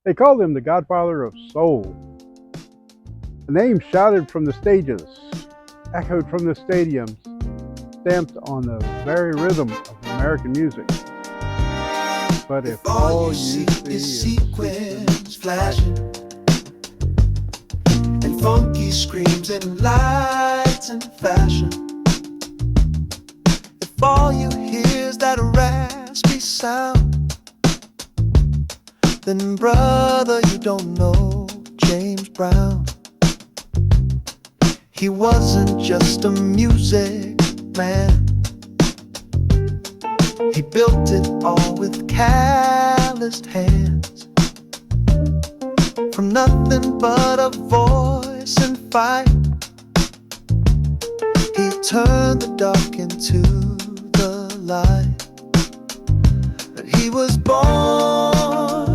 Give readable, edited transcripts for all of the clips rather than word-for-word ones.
They called him the Godfather of Soul. A name shouted from the stages, echoed from the stadiums, stamped on the very rhythm of American music. But if all you see is sequins flashing and funky screams and lights and fashion, if all you hear is that raspy sound, then brother, you don't know James Brown. He wasn't just a music man. He built it all with calloused hands. From nothing but a voice and fight, he turned the dark into the light. But he was born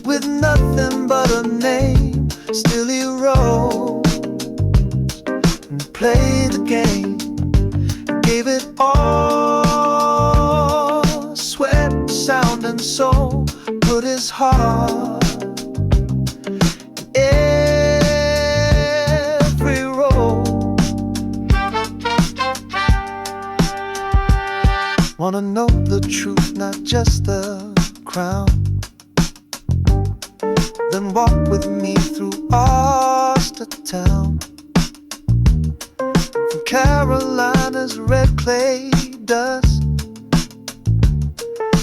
with nothing but a name. Still he rose and played the game, gave it all, sweat, sound and soul, put his heart in every role. Wanna know the truth, not just the crown? Then walk with me through Augusta town. From Carolina's red clay dust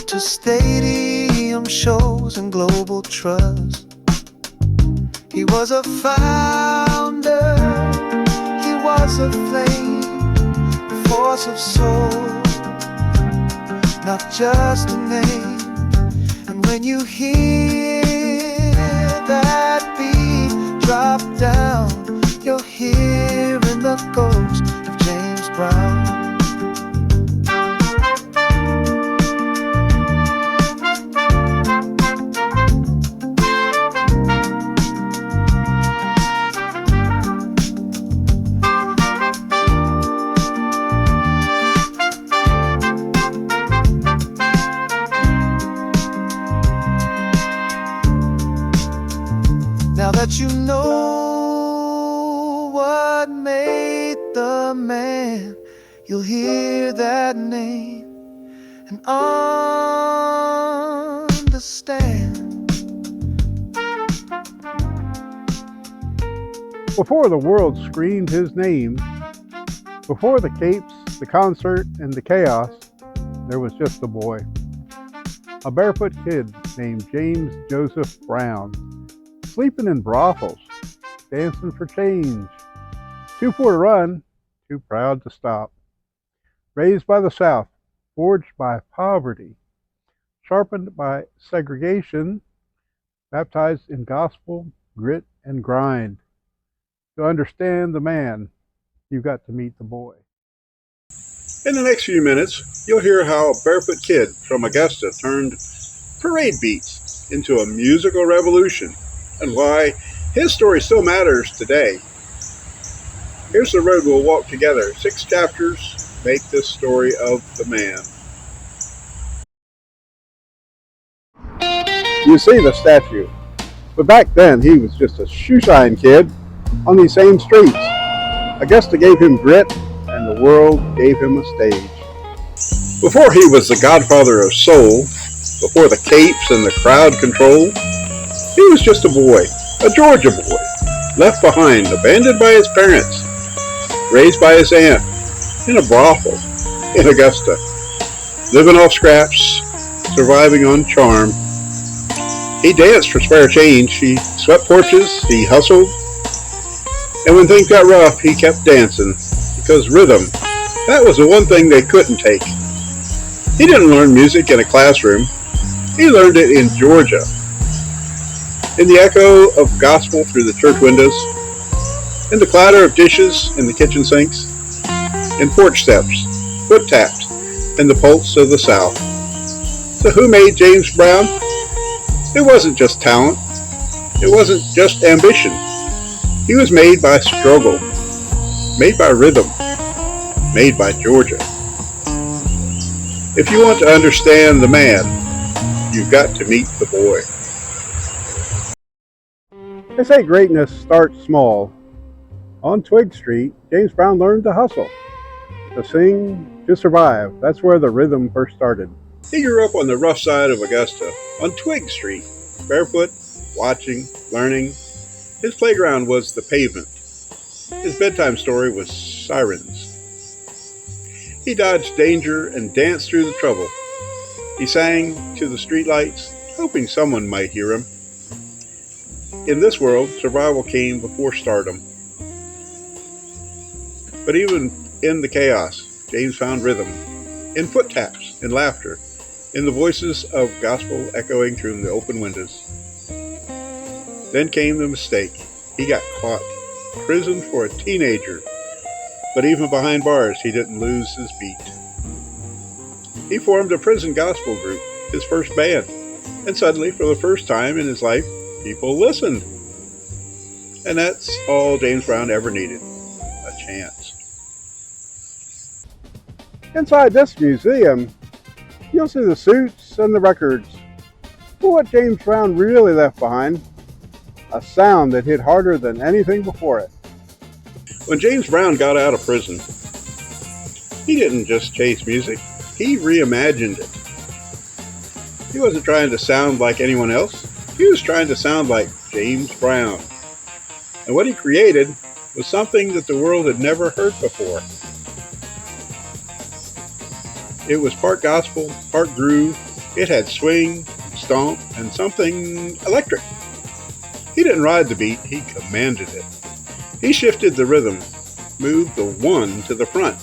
to stadium shows and global trust. He was a founder, he was a flame, a force of soul, not just a name. And when you hear that beat drop down, you're hearing the ghost of James Brown. Now that you know what made the man, you'll hear that name and understand. Before the world screamed his name, before the capes, the concert, and the chaos, there was just a boy. A barefoot kid named James Joseph Brown, sleeping in brothels, dancing for change, too poor to run, too proud to stop. Raised by the South, forged by poverty, sharpened by segregation, baptized in gospel, grit, and grind. To understand the man, you've got to meet the boy. In the next few minutes, you'll hear how a barefoot kid from Augusta turned parade beats into a musical revolution, and why his story still matters today. Here's the road we'll walk together. 6 chapters make this story of the man. You see the statue, but back then he was just a shoeshine kid on these same streets. Augusta gave him grit, and the world gave him a stage. Before he was the Godfather of Soul, before the capes and the crowd control, he was just a boy, a Georgia boy, left behind, abandoned by his parents, raised by his aunt, in a brothel in Augusta, living off scraps, surviving on charm. He danced for spare change, he swept porches, he hustled, and when things got rough, he kept dancing, because rhythm, that was the one thing they couldn't take. He didn't learn music in a classroom, he learned it in Georgia. In the echo of gospel through the church windows, in the clatter of dishes in the kitchen sinks, in porch steps, foot taps, and the pulse of the South. So who made James Brown? It wasn't just talent. It wasn't just ambition. He was made by struggle, made by rhythm, made by Georgia. If you want to understand the man, you've got to meet the boy. They say greatness starts small. On Twiggs Street, James Brown learned to hustle, to sing, to survive. That's where the rhythm first started. He grew up on the rough side of Augusta, on Twiggs Street, barefoot, watching, learning. His playground was the pavement. His bedtime story was sirens. He dodged danger and danced through the trouble. He sang to the streetlights, hoping someone might hear him. In this world, survival came before stardom. But even in the chaos, James found rhythm, in foot taps, in laughter, in the voices of gospel echoing through the open windows. Then came the mistake. He got caught, imprisoned for a teenager. But even behind bars, he didn't lose his beat. He formed a prison gospel group, his first band, and suddenly, for the first time in his life, people listened. And that's all James Brown ever needed, a chance. Inside this museum, you'll see the suits and the records. But what James Brown really left behind, a sound that hit harder than anything before it. When James Brown got out of prison, he didn't just chase music, he reimagined it. He wasn't trying to sound like anyone else, he was trying to sound like James Brown. And what he created was something that the world had never heard before. It was part gospel, part groove. It had swing, stomp, and something electric. He didn't ride the beat, he commanded it. He shifted the rhythm, moved the one to the front.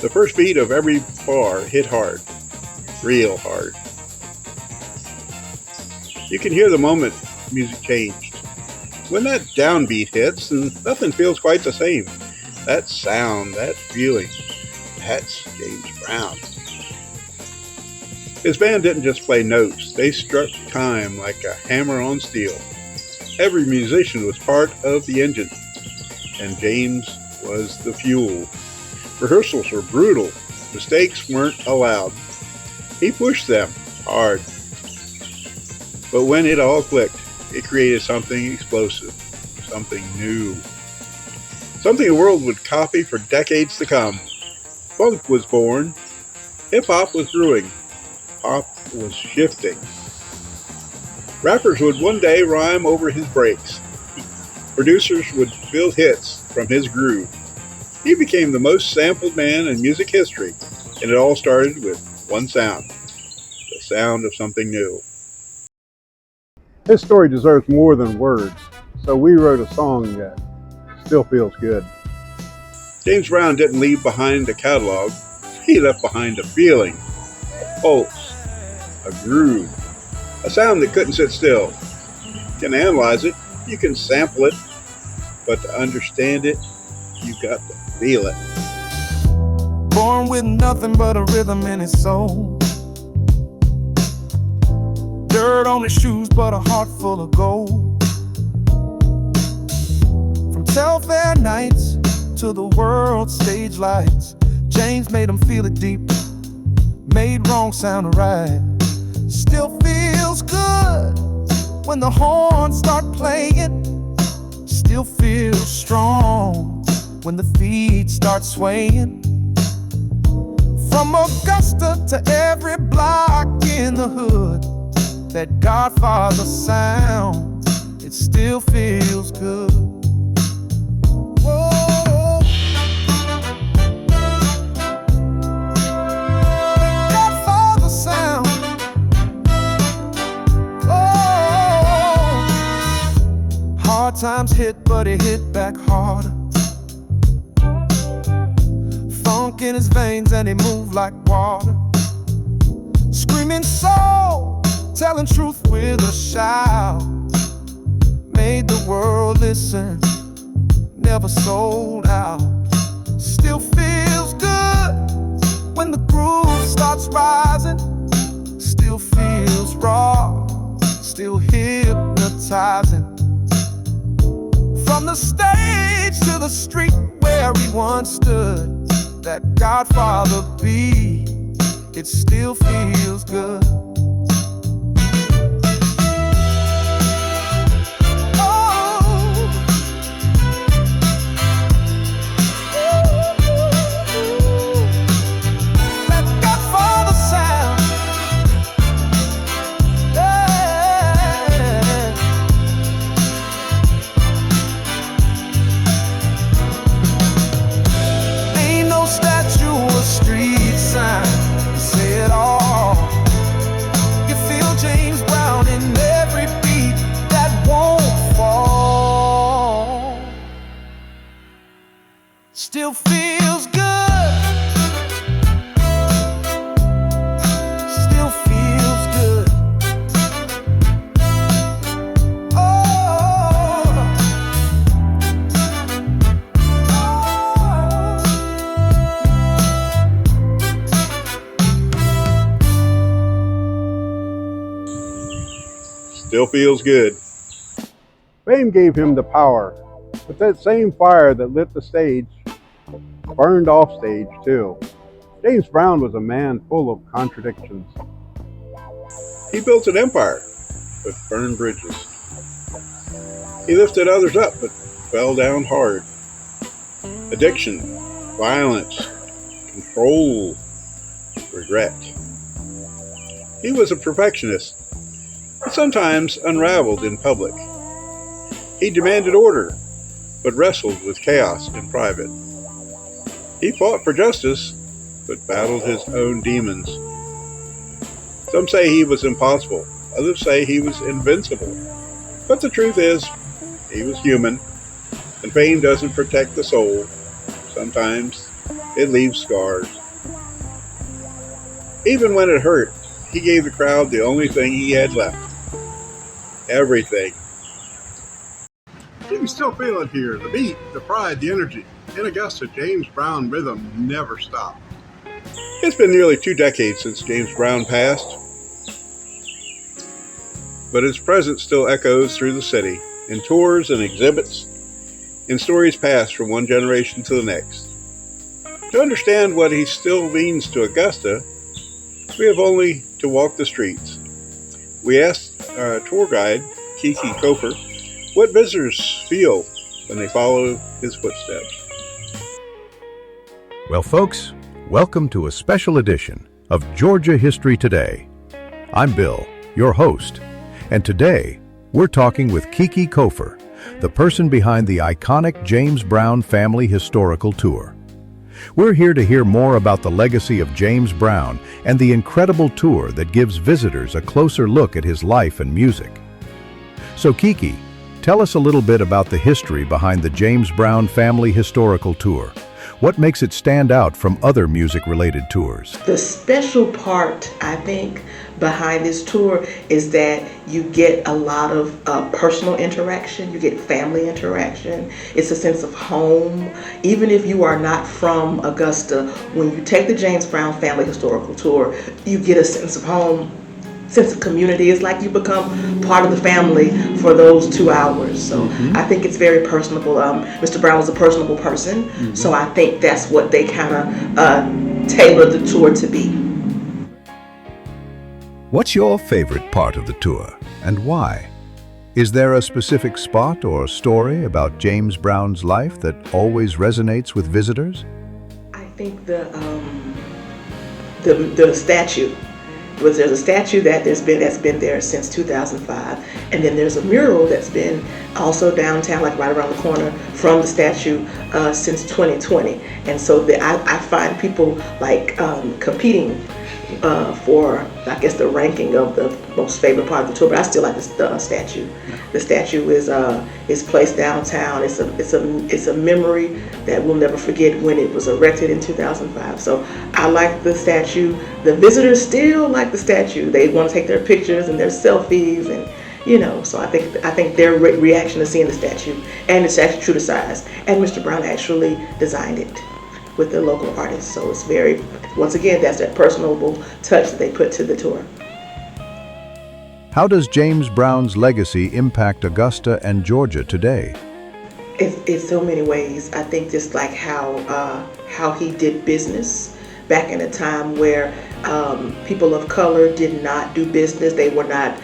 The first beat of every bar hit hard, real hard. You can hear the moment music changed. When that downbeat hits, and nothing feels quite the same. That sound, that feeling, that's James Brown. His band didn't just play notes, they struck time like a hammer on steel. Every musician was part of the engine, and James was the fuel. Rehearsals were brutal, mistakes weren't allowed. He pushed them hard. But when it all clicked, it created something explosive, something new. Something the world would copy for decades to come. Funk was born, hip-hop was brewing, pop was shifting. Rappers would one day rhyme over his breaks. Producers would build hits from his groove. He became the most sampled man in music history, and it all started with one sound, the sound of something new. His story deserves more than words, so we wrote a song that still feels good. James Brown didn't leave behind a catalog, he left behind a feeling, a pulse, a groove, a sound that couldn't sit still. You can analyze it, you can sample it, but to understand it, you got to feel it. Born with nothing but a rhythm in his soul. Dirt on his shoes, but a heart full of gold. From Telfair nights to the world stage lights, James made him feel it deep, made wrong sound right. Still feels good when the horns start playing. Still feels strong when the feet start swaying. From Augusta to every block in the hood, that Godfather sound, it still feels good. Whoa. Godfather sound. Oh. Hard times hit, but it hit back harder. Funk in his veins and he moved like water. Screaming soul, telling truth with a shout. Made the world listen, never sold out. Still feels good when the groove starts rising. Still feels raw, still hypnotizing. From the stage to the street where he once stood, that Godfather beat, it still feels good. Still feels good. Fame gave him the power, but that same fire that lit the stage burned off stage too. James Brown was a man full of contradictions. He built an empire, but burned bridges. He lifted others up, but fell down hard. Addiction, violence, control, regret. He was a perfectionist, but sometimes unraveled in public. He demanded order, but wrestled with chaos in private. He fought for justice, but battled his own demons. Some say he was impossible, others say he was invincible. But the truth is, he was human, and fame doesn't protect the soul. Sometimes it leaves scars. Even when it hurt, he gave the crowd the only thing he had left. Everything. You can still feel it here, the beat, the pride, the energy. In Augusta, James Brown rhythm never stopped. It's been nearly 2 decades since James Brown passed, but his presence still echoes through the city, in tours and exhibits, in stories passed from one generation to the next. To understand what he still means to Augusta, we have only to walk the streets. We asked our tour guide, Kiki Kofer, what visitors feel when they follow his footsteps. Well, folks, welcome to a special edition of Georgia History Today. I'm Bill, your host, and today we're talking with Kiki Kofer, the person behind the iconic James Brown Family Historical Tour. We're here to hear more about the legacy of James Brown and the incredible tour that gives visitors a closer look at his life and music. So Kiki, tell us a little bit about the history behind the James Brown Family Historical Tour. What makes it stand out from other music-related tours? The special part, I think, behind this tour is that you get a lot of personal interaction, you get family interaction. It's a sense of home. Even if you are not from Augusta, when you take the James Brown Family Historical Tour, you get a sense of home, sense of community. It's like you become part of the family for those 2 hours. So I think it's very personable. Mr. Brown was a personable person, so I think that's what they kind of tailored the tour to be. What's your favorite part of the tour, and why? Is there a specific spot or story about James Brown's life that always resonates with visitors? I think the statue. There's a statue that's been there since 2005, and then there's a mural that's been also downtown, like right around the corner from the statue, since 2020. And so I find people like competing for, I guess, the ranking of the most favorite part of the tour. But I still like the statue. The statue is placed downtown. It's a memory that we'll never forget when it was erected in 2005. So I like the statue. The visitors still like the statue. They want to take their pictures and their selfies, and so I think their reaction to seeing the statue, and it's actually true to size. And Mr. Brown actually designed it with the local artists. So it's very, once again, that's that personable touch that they put to the tour. How does James Brown's legacy impact Augusta and Georgia today? In so many ways. I think just like how he did business back in a time where people of color did not do business. They were not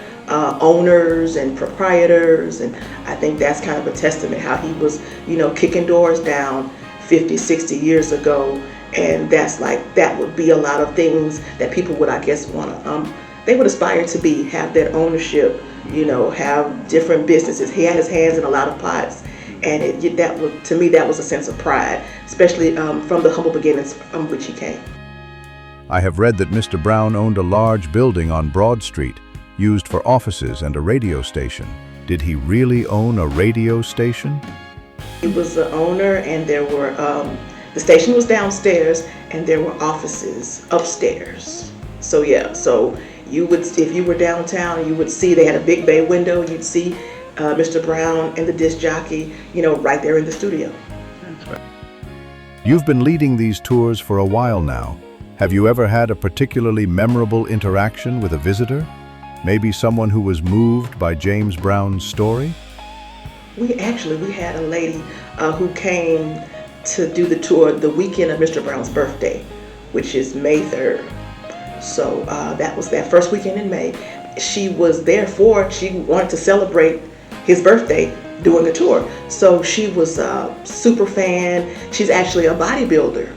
owners and proprietors, and I think that's kind of a testament how he was, kicking doors down 50, 60 years ago. And that would be a lot of things that people would, I guess, want to, they would aspire to have their ownership, have different businesses. He had his hands in a lot of pots, and to me, that was a sense of pride, especially from the humble beginnings from which he came. I have read that Mr. Brown owned a large building on Broad Street, used for offices and a radio station. Did he really own a radio station? He was the owner, and there were, the station was downstairs, and there were offices upstairs. So yeah, so you would, if you were downtown, you would see they had a big bay window. You'd see Mr. Brown and the disc jockey, right there in the studio. You've been leading these tours for a while now. Have you ever had a particularly memorable interaction with a visitor? Maybe someone who was moved by James Brown's story? We had a lady who came to do the tour the weekend of Mr. Brown's birthday, which is May 3rd. So that was that first weekend in May. She was there she wanted to celebrate his birthday doing a tour. So she was a super fan. She's actually a bodybuilder.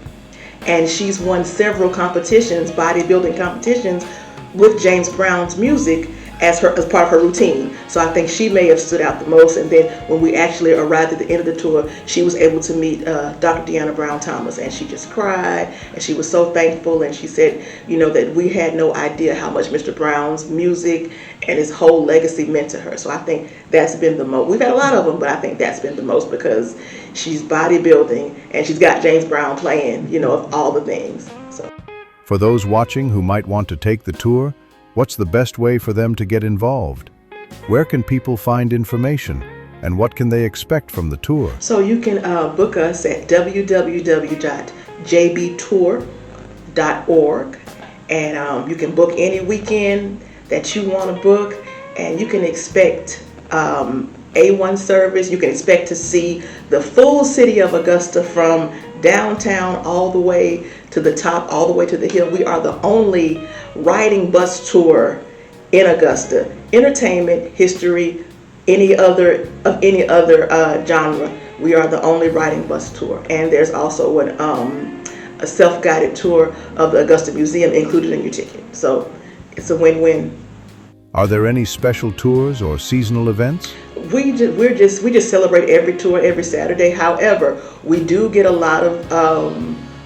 And she's won several competitions, bodybuilding competitions, with James Brown's music as part of her routine. So I think she may have stood out the most. And then when we actually arrived at the end of the tour, she was able to meet Dr. Deanna Brown Thomas, and she just cried, and she was so thankful. And she said, that we had no idea how much Mr. Brown's music and his whole legacy meant to her. So I think that's been the most. We've had a lot of them, but I think that's been the most because she's bodybuilding and she's got James Brown playing, of all the things. So For those watching who might want to take the tour, what's the best way for them to get involved? Where can people find information? And what can they expect from the tour? So you can book us at www.jbtour.org, and you can book any weekend that you want to book, and you can expect A1 service. You can expect to see the full city of Augusta from downtown all the way to the top, all the way to the hill. We are the only riding bus tour in Augusta. Entertainment, history, any other genre. We are the only riding bus tour. And there's also a self-guided tour of the Augusta Museum included in your ticket. So it's a win-win. Are there any special tours or seasonal events? We just celebrate every tour every Saturday. However, we do get a lot of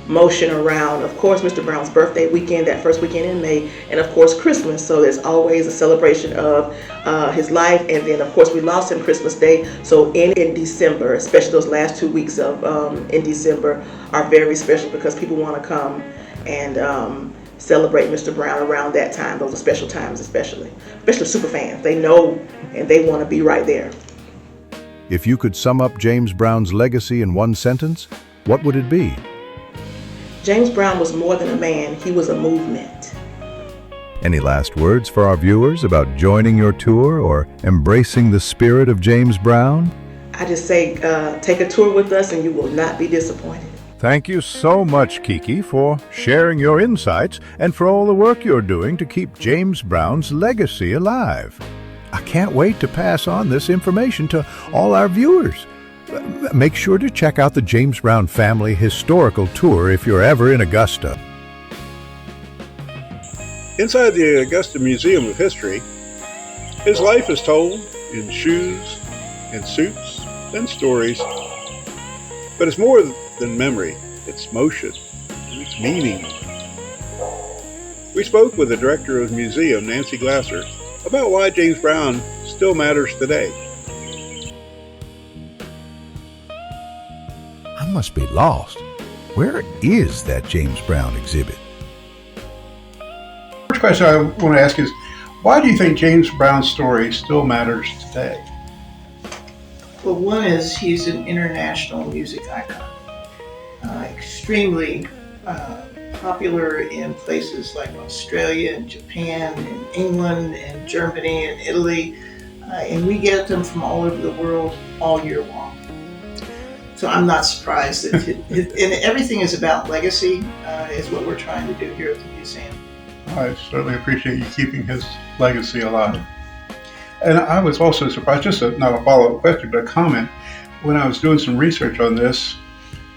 motion around, of course, Mr. Brown's birthday weekend, that first weekend in May, and of course Christmas. So there's always a celebration of his life, and then of course we lost him Christmas Day. So in December, especially those last 2 weeks of in December, are very special because people want to come and celebrate Mr. Brown around that time. Those are special times, especially super fans. They know and they want to be right there. If you could sum up James Brown's legacy in one sentence, what would it be? James Brown was more than a man, he was a movement. Any last words for our viewers about joining your tour or embracing the spirit of James Brown? I just say take a tour with us and you will not be disappointed. Thank you so much, Kiki, for sharing your insights and for all the work you're doing to keep James Brown's legacy alive. I can't wait to pass on this information to all our viewers. Make sure to check out the James Brown Family Historical Tour if you're ever in Augusta. Inside the Augusta Museum of History, his life is told in shoes and suits and stories. But it's more than memory, it's motion, and it's meaning. We spoke with the director of the museum, Nancy Glasser, about why James Brown still matters today. I must be lost. Where is that James Brown exhibit? First question I want to ask is, why do you think James Brown's story still matters today? Well, one is he's an international music icon, extremely popular in places like Australia and Japan and England and Germany and Italy, and we get them from all over the world all year long. So I'm not surprised that and everything is about legacy, is what we're trying to do here at the museum. I certainly appreciate you keeping his legacy alive. And I was also surprised, not a follow-up question, but a comment, when I was doing some research on this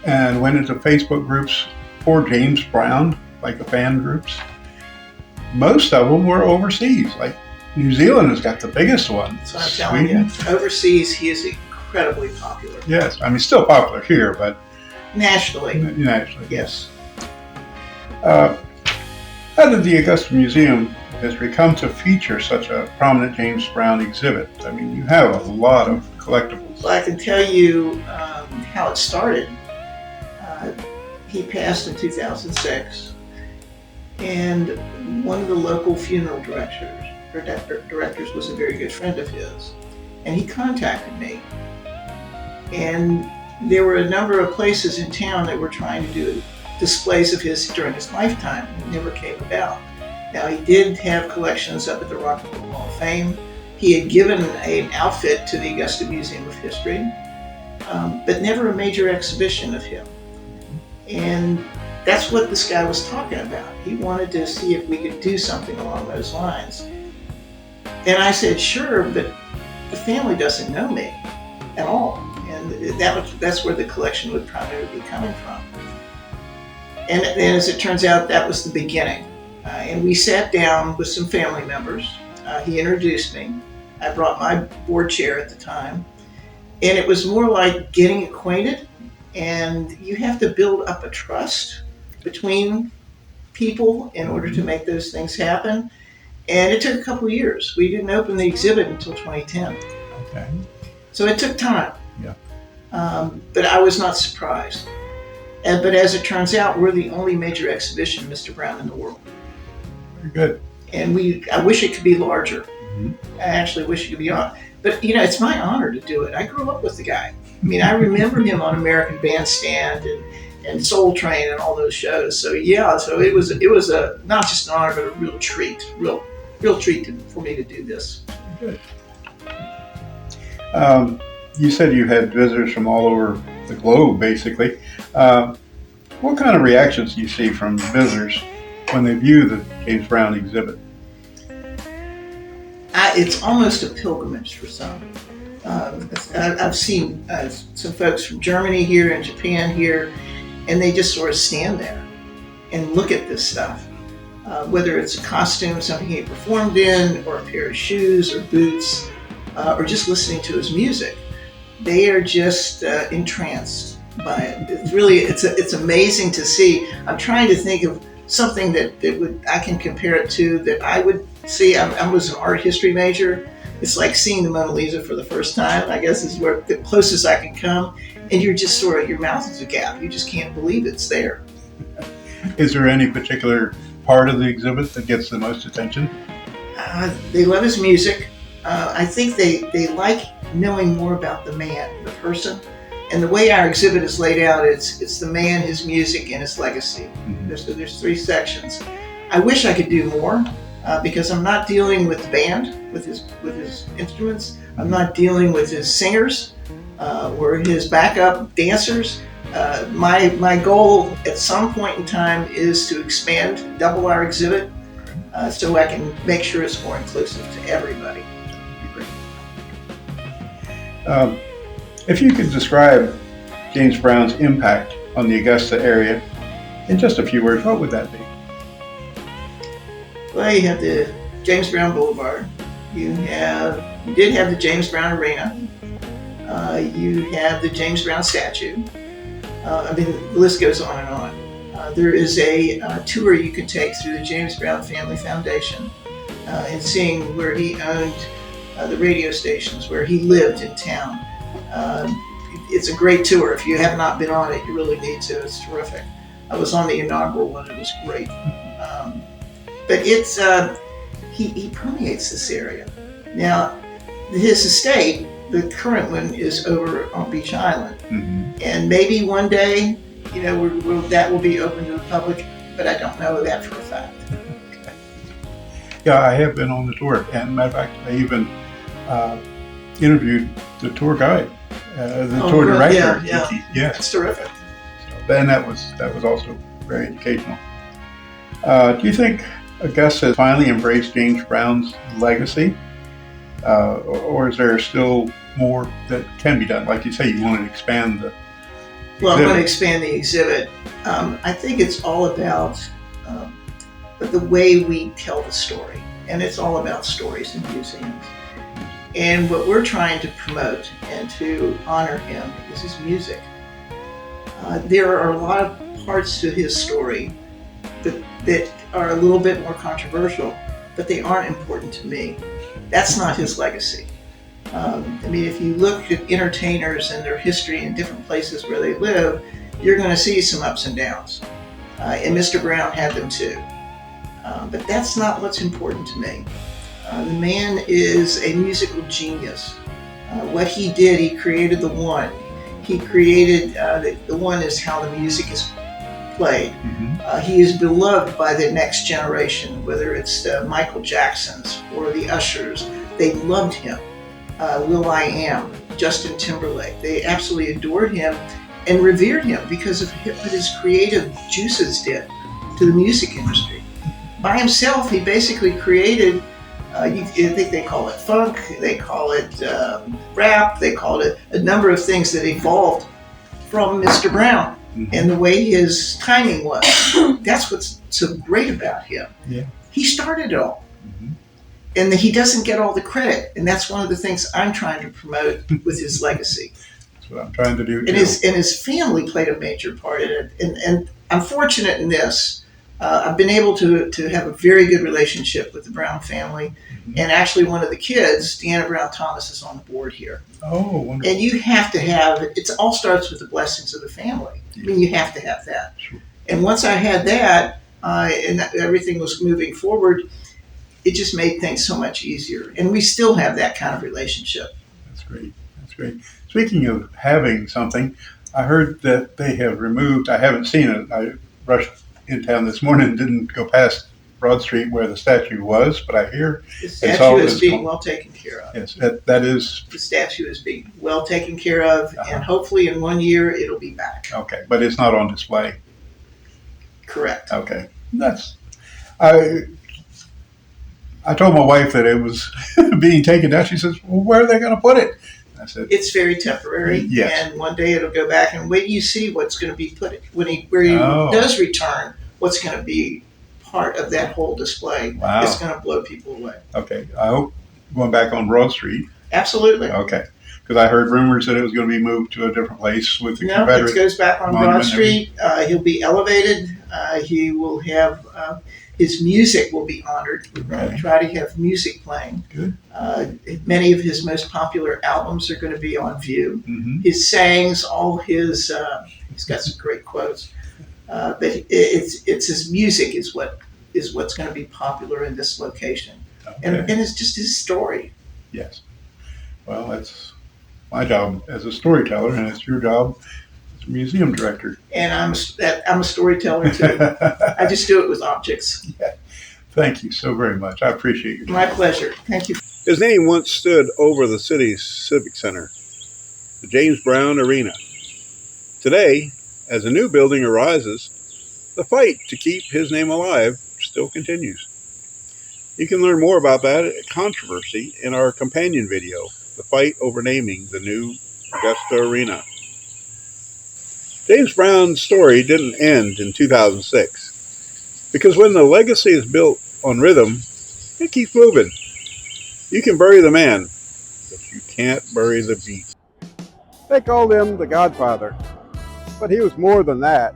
and went into Facebook groups for James Brown, like the fan groups, most of them were overseas. Like New Zealand has got the biggest one. So I'm telling you, overseas he is incredibly popular. Yes, I mean, still popular here, but nationally. Nationally, yes. How did the Augusta Museum of History come to feature such a prominent James Brown exhibit? I mean, you have a lot of collectibles. Well, I can tell you how it started. He passed in 2006, and one of the local funeral directors was a very good friend of his, and he contacted me. And there were a number of places in town that were trying to do displays of his during his lifetime, and it never came about. Now, he did have collections up at the Rock and Roll Hall of Fame. He had given an outfit to the Augusta Museum of History, but never a major exhibition of him. And that's what this guy was talking about. He wanted to see if we could do something along those lines. And I said, sure, but the family doesn't know me at all. And that's where the collection would primarily be coming from. And as it turns out, that was the beginning. And we sat down with some family members. He introduced me. I brought my board chair at the time. And it was more like getting acquainted. And you have to build up a trust between people in order to make those things happen. And it took a couple of years. We didn't open the exhibit until 2010. Okay. So it took time. Yeah. But I was not surprised. But as it turns out, we're the only major exhibition of Mr. Brown in the world. Very good. And I wish it could be larger. Mm-hmm. I actually wish it could be on. But, it's my honor to do it. I grew up with the guy. I mean, I remember him on American Bandstand and Soul Train and all those shows. So, yeah, it was a not just an honor, but a real treat, real treat for me to do this. Good. You said you had visitors from all over the globe, basically. What kind of reactions do you see from visitors when they view the James Brown exhibit? It's almost a pilgrimage for some. I've seen some folks from Germany here and Japan here, and they just sort of stand there and look at this stuff. Whether it's a costume, something he performed in, or a pair of shoes or boots, or just listening to his music. They are just entranced by it. It's amazing to see. I'm trying to think of something that I can compare it to that I would see. I was an art history major. It's like seeing the Mona Lisa for the first time, I guess, is where the closest I can come. And you're just sort of, your mouth is agape. You just can't believe it's there. Is there any particular part of the exhibit that gets the most attention? They love his music. I think they like knowing more about the man, the person. And the way our exhibit is laid out, it's the man, his music, and his legacy. Mm-hmm. There's three sections. I wish I could do more because I'm not dealing with the band, with his instruments. I'm not dealing with his singers or his backup dancers. My goal at some point in time is to expand, double our exhibit, so I can make sure it's more inclusive to everybody. If you could describe James Brown's impact on the Augusta area in just a few words, what would that be? Well, you have the James Brown Boulevard. You did have the James Brown Arena. You have the James Brown statue. The list goes on and on. There is a tour you can take through the James Brown Family Foundation and seeing where he owned the radio stations, where he lived in town. It's a great tour. If you have not been on it, you really need to. It's terrific. I was on the inaugural one. It was great. But it's he permeates this area. Now, his estate, the current one, is over on Beach Island. Mm-hmm. And maybe one day, that will be open to the public, but I don't know that for a fact. Okay. Yeah, I have been on the tour, and matter of fact, I even interviewed the tour guide, the tour director. Yeah, that's terrific. And that was also very educational. Do you think Augusta has finally embraced James Brown's legacy, or is there still more that can be done? Like you say, you want to expand the Well, I'm exhibit. going to expand the exhibit. I think it's all about the way we tell the story, and it's all about stories in museums. And what we're trying to promote and to honor him is his music. There are a lot of parts to his story that are a little bit more controversial, but they aren't important to me. That's not his legacy. If you look at entertainers and their history in different places where they live, you're going to see some ups and downs. And Mr. Brown had them too. But that's not what's important to me. The man is a musical genius. What he did, he created the one. He created, the one is how the music is played. He is beloved by the next generation, whether it's the Michael Jacksons or the Ushers. They loved him. Will.i.am, Justin Timberlake. They absolutely adored him and revered him because of what his creative juices did to the music industry. By himself, he basically created, I think they call it funk, they call it rap, they call it a number of things that evolved from Mr. Brown and the way his timing was. That's what's so great about him. Yeah. He started it all. And he doesn't get all the credit. And that's one of the things I'm trying to promote with his legacy. That's what I'm trying to do too. And his family played a major part in it. And I'm fortunate in this. I've been able to have a very good relationship with the Brown family. And actually one of the kids, Deanna Brown Thomas, is on the board here. Oh, wonderful. And you have to have, it all starts with the blessings of the family. I mean, you have to have that. Sure. And once I had that, and everything was moving forward, it just made things so much easier. And we still have that kind of relationship. That's great. That's great. Speaking of having something, I heard that they have removed, I haven't seen it. I rushed in town this morning and didn't go past Broad Street where the statue was, but I hear the statue is being well taken care of. Yes, that is. The statue is being well taken care of, and hopefully in 1 year it'll be back. Okay, but it's not on display. Correct. Okay, I told my wife that it was being taken down. She says, well, where are they going to put it? I said, it's very temporary. Yes. And one day it'll go back, and wait till you see what's going to be put where he does return, what's going to be part of that whole display. Wow. It's going to blow people away. Okay, I hope going back on Broad Street. Absolutely. Okay, because I heard rumors that it was going to be moved to a different place with the Confederate. It goes back on Broad Street. He'll be elevated. He will have his music will be honored. We're going to try to have music playing. Good. Many of his most popular albums are going to be on view. His sayings, all his he's got some great quotes. But it's his music is what's going to be popular in this location, and it's just his story. Yes. Well, that's my job as a storyteller, and it's your job as a museum director. And I'm a storyteller too. I just do it with objects. Yeah. Thank you so very much. I appreciate your time. My pleasure. Thank you. His name once stood over the city's civic center, the James Brown Arena. Today, as a new building arises, the fight to keep his name alive still continues. You can learn more about that controversy in our companion video, The Fight Over Naming the New Augusta Arena. James Brown's story didn't end in 2006, because when the legacy is built on rhythm, it keeps moving. You can bury the man, but you can't bury the beat. They called him the Godfather, but he was more than that.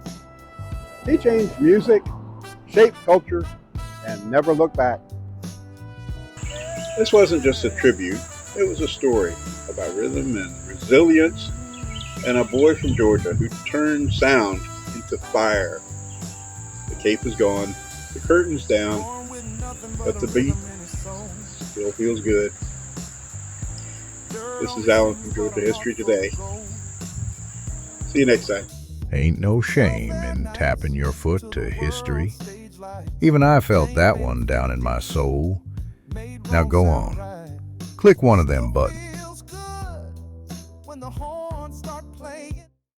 He changed music, shaped culture, and never looked back. This wasn't just a tribute, it was a story about rhythm and resilience, and a boy from Georgia who turned sound into fire. The cape is gone, the curtain's down, but the beat still feels good. This is Alan from Georgia History Today. See you next time. Ain't no shame in tapping your foot to history. Even I felt that one down in my soul. Now go on. Click one of them buttons.